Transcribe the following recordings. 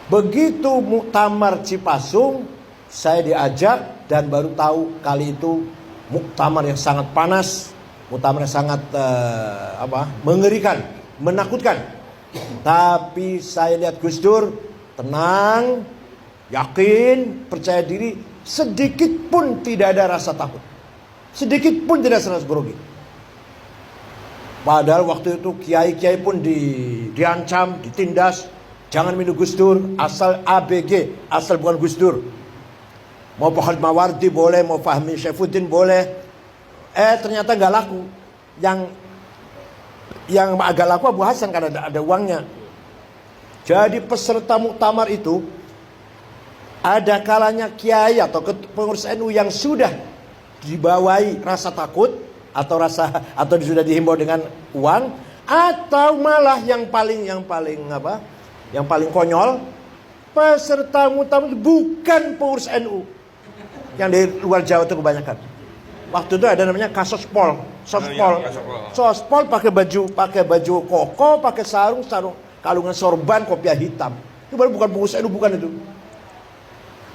Begitu muktamar Cipasung, saya diajak dan baru tahu kali itu muktamar yang sangat panas, muktamar yang sangat mengerikan, menakutkan. Tapi saya lihat Gus Dur tenang, yakin, percaya diri, sedikit pun tidak ada rasa takut, sedikit pun tidak ada rasa grogi. Padahal waktu itu kiai-kiai pun diancam, ditindas. Jangan minum Gus Dur, asal ABG, asal bukan Gus Dur. Mau Pak Mawardi boleh, mau Fahmi Syaifuddin boleh. Ternyata nggak laku. Yang agak laku Abu Hasan karena ada uangnya. Jadi peserta muktamar itu ada kalanya kiai atau pengurus NU yang sudah dibawahi rasa takut atau sudah dihimbau dengan uang, atau malah yang paling konyol, peserta muktamar bukan pengurus NU. Yang dari luar Jawa itu kebanyakan. Waktu itu ada namanya Sospol pakai baju koko, pakai sarung kalungan sorban, kopiah hitam. Itu baru bukan pengurus NU, bukan itu.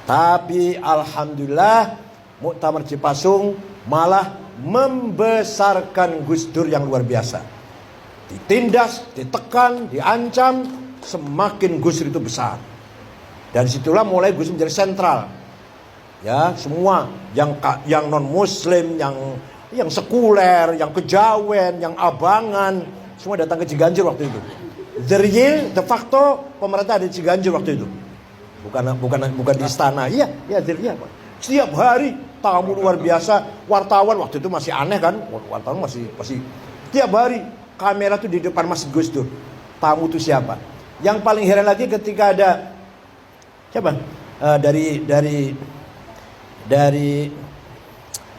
Tapi alhamdulillah muktamar Cipasung malah membesarkan Gus Dur yang luar biasa. Ditindas, ditekan, diancam, semakin Gus Dur itu besar. Dan situlah mulai Gus Dur menjadi sentral. Ya, semua yang non muslim, yang sekuler, yang kejawen, yang abangan, semua datang ke Ciganjur waktu itu. De facto pemerintah ada di Ciganjur waktu itu. Bukan di istana. Iya, Pak. Setiap hari tamu luar biasa, wartawan waktu itu masih aneh kan? Wartawan masih setiap hari kamera tuh di depan Masjid Gus Dur. Tamu itu siapa? Yang paling heran lagi ketika ada siapa? Dari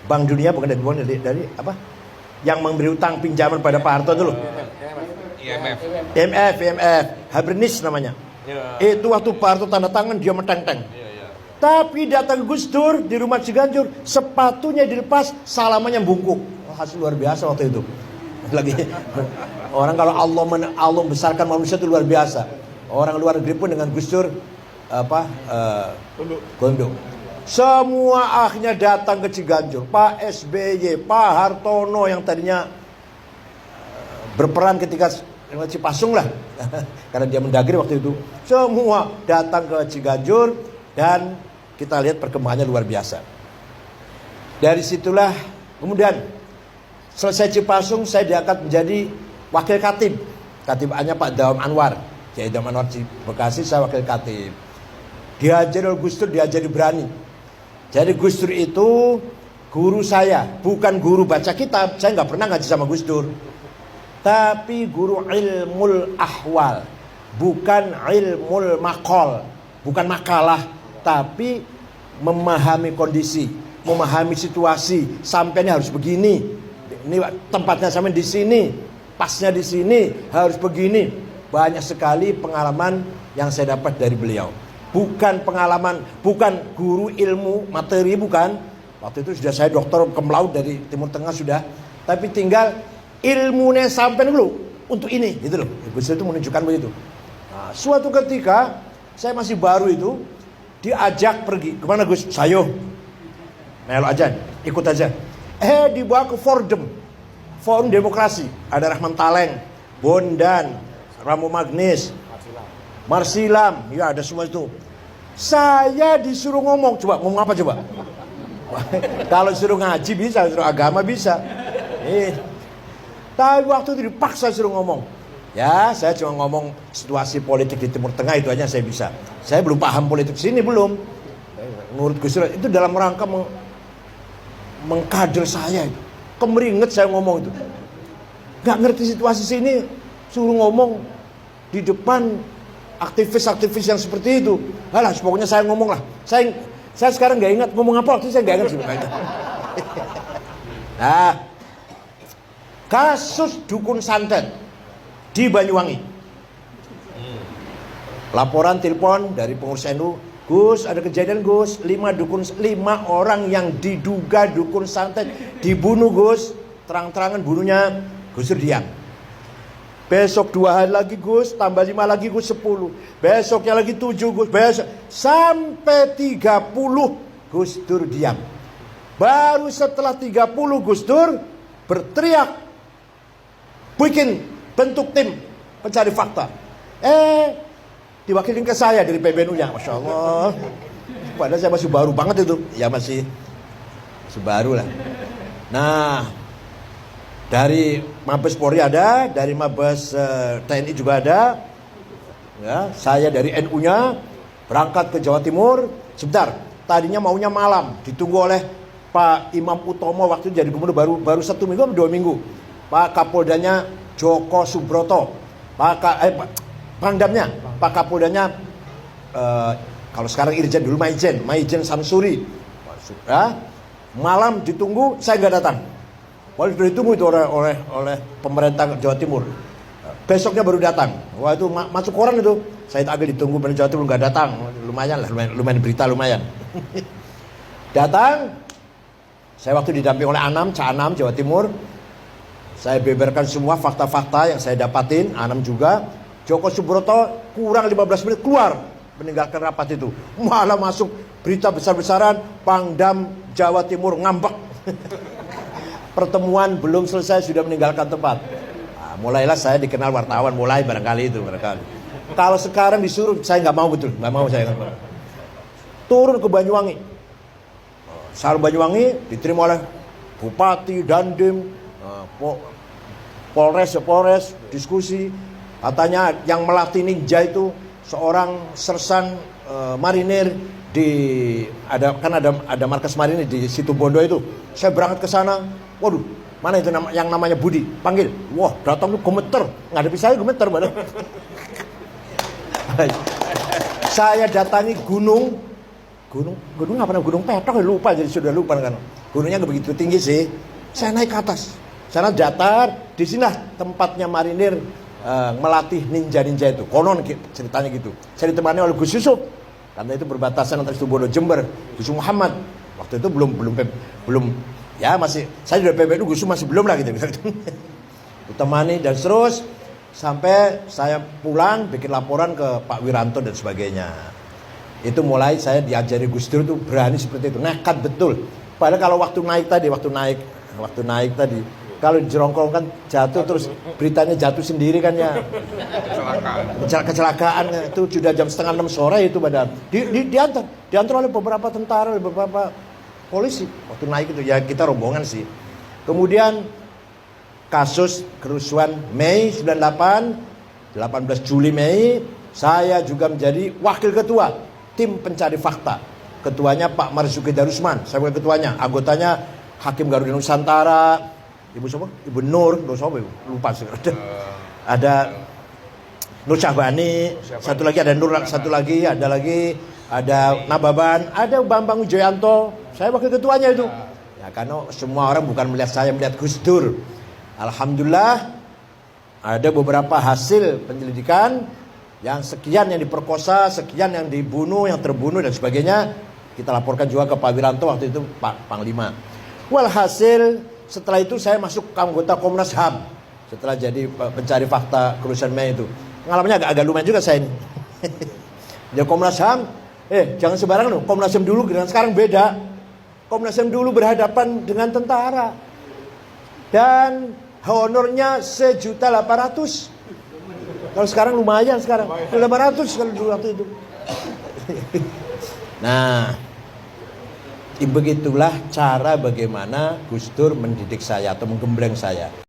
Bank Dunia, bukan dari apa? Yang memberi utang pinjaman pada Pak Harto dulu. IMF, Habernis namanya. Itu waktu Pak Harto tanda tangan dia meteng-teng. Tapi datang Gus Dur di rumah Ciganjur, sepatunya dilepas, salamannya bungkuk. Hasil luar biasa waktu itu. Lagi orang kalau Allah besarkan manusia itu luar biasa. Orang luar negeri pun dengan Gus Dur gondok. Semua akhirnya datang ke Ciganjur. Pak SBY, Pak Hartono yang tadinya berperan ketika Cipasung lah, karena dia mendagri waktu itu. Semua datang ke Ciganjur dan kita lihat perkembangannya luar biasa. Dari situlah kemudian selesai Cipasung, saya diangkat menjadi wakil katib. Katibannya Pak Dawam Anwar. Kiai Dawam Anwar Bekasi, saya wakil katib. Diajari oleh Gus Dur, diajari berani. Jadi Gus Dur itu guru saya, bukan guru baca kitab. Saya nggak pernah ngaji sama Gus Dur. Tapi guru ilmul ahwal, bukan ilmul maqal, bukan makalah, tapi memahami kondisi, memahami situasi. Sampainya harus begini, ini tempatnya sampai di sini, pasnya di sini, harus begini. Banyak sekali pengalaman yang saya dapat dari beliau. Bukan pengalaman, bukan guru ilmu materi, bukan. Waktu itu sudah saya doktor cum laude dari Timur Tengah sudah, tapi tinggal ilmunya sampai dulu untuk ini, gitu loh. Gus Dur itu menunjukkan begitu. Nah, suatu ketika saya masih baru itu diajak pergi kemana Gus? Sayo, melo aja, ikut aja. Dibawa ke Forum Demokrasi. Ada Rahman Taleng, Bondan, Ramo Magnis, Marsilam, ya ada semua itu. Saya disuruh ngomong apa coba? Kalau disuruh ngaji bisa, disuruh agama bisa. Tapi waktu itu dipaksa suruh ngomong. Ya, saya cuma ngomong situasi politik di Timur Tengah, itu aja saya bisa. Saya belum paham politik sini, belum. Menurut Gus Dur itu dalam rangka mengkader saya. Kemeringet saya ngomong itu. Gak ngerti situasi sini, suruh ngomong di depan aktivis-aktivis yang seperti itu. Alah, pokoknya saya ngomong lah. Saya sekarang gak ingat ngomong apa, waktu itu saya gak ingat sebenarnya. Nah, kasus dukun santet di Banyuwangi. Laporan telepon dari pengurus NU, Gus, ada kejadian Gus, 5 orang yang diduga dukun santet dibunuh Gus. Terang-terangan bunuhnya, Gus Dur diam. Besok 2 hari lagi Gus, tambah 5 lagi Gus 10. Besoknya lagi 7 Gus, besok sampai 30 Gus Dur diam. Baru setelah 30 Gus Dur berteriak, bikin bentuk tim pencari fakta. Diwakilin ke saya dari PBNU-nya, Masya Allah. Padahal saya masih baru banget itu. Ya masih baru lah. Nah, dari Mabes Polri ada, dari Mabes TNI juga ada. Ya, saya dari NU-nya berangkat ke Jawa Timur. Sebentar, tadinya maunya malam, ditunggu oleh Pak Imam Utomo waktu jadi gubernur baru 1 minggu atau 2 minggu. Pak Kapoldanya Joko Subroto, Pangdamnya, Pak Kapoldanya kalau sekarang Irjen dulu Maijen Samsuri. Ya, malam ditunggu, saya nggak datang. Walau sudah ditunggu itu oleh pemerintah Jawa Timur. Besoknya baru datang. Wah itu masuk koran itu. Said Agil ditunggu pemerintah Jawa Timur nggak datang. Lumayan lah, lumayan berita lumayan. Datang. Saya waktu didamping oleh Cak Anam Jawa Timur. Saya beberkan semua fakta-fakta yang saya dapatin. Anam juga. Joko Subroto kurang 15 menit keluar meninggalkan rapat itu. Malah masuk berita besar-besaran, Pangdam Jawa Timur ngambek. Pertemuan belum selesai sudah meninggalkan tempat. Nah, mulailah saya dikenal wartawan, mulai barangkali itu barangkali. Kalau sekarang disuruh, saya nggak mau betul, nggak mau saya. Turun ke Banyuwangi. Salam Banyuwangi diterima oleh Bupati, Dandim, Polres, diskusi. Katanya yang melatih ninja itu seorang sersan marinir ada markas marinir di Situbondo itu. Saya berangkat ke sana. Waduh, mana itu yang namanya Budi? Panggil. Wah, datang tuh gemeter. Ngadepi saya gemeter badan. Saya datangi gunung apa namanya? Gunung Petok, lupa jadi sudah lupa kan. Gunungnya nggak begitu tinggi sih. Saya naik ke atas. Sana datar, di sini tempatnya marinir melatih ninja-ninja itu. Konon ceritanya gitu. Saya ditemani oleh Gus Yusuf. Karena itu berbatasan antara Situbondo Jember, Gus Muhammad. Waktu itu belum ya masih saya dari PBNU, Gus masih belum lah gitu. Ditemani dan terus sampai saya pulang bikin laporan ke Pak Wiranto dan sebagainya. Itu mulai saya diajari Gus Dur tuh berani seperti itu, nekat betul. Padahal kalau waktu naik tadi kalau jerongkongkan jatuh terus beritanya jatuh sendiri kan ya. Kecelakaan itu sudah jam 5:30 sore itu padahal. Diantar oleh beberapa tentara, beberapa polisi. Waktu naik itu ya kita rombongan sih. Kemudian kasus kerusuhan Mei 98, 18 Juli Mei, saya juga menjadi wakil ketua tim pencari fakta. Ketuanya Pak Marzuki Darusman, saya bukan ketuanya. Anggotanya Hakim Garuda Nusantara, Ibu siapa? Ibu Nur siapa Ibu? Lupa sih. Ada Nur Syahbani, satu lagi ada Nababan, ada Bambang Wijoyanto. Saya wakil ketuanya itu. Ya karena semua orang bukan melihat saya, melihat Gus Dur. Alhamdulillah ada beberapa hasil penyelidikan yang sekian yang diperkosa, sekian yang dibunuh, yang terbunuh dan sebagainya. Kita laporkan juga ke Pak Wiranto waktu itu Pak Panglima. Walhasil setelah itu saya masuk ke anggota Komnas HAM. Setelah jadi pencari fakta kerusuhan Mei itu. Pengalamannya agak lumayan juga saya ini. Jadi Komnas HAM, jangan sembarangan loh. Komnas HAM dulu dengan sekarang beda. Komnas HAM dulu berhadapan dengan tentara. Dan honornya 1.800.000. Kalau sekarang lumayan sekarang. 500 kalau dulu waktu itu. Nah, begitulah cara bagaimana Gus Dur mendidik saya atau menggembleng saya.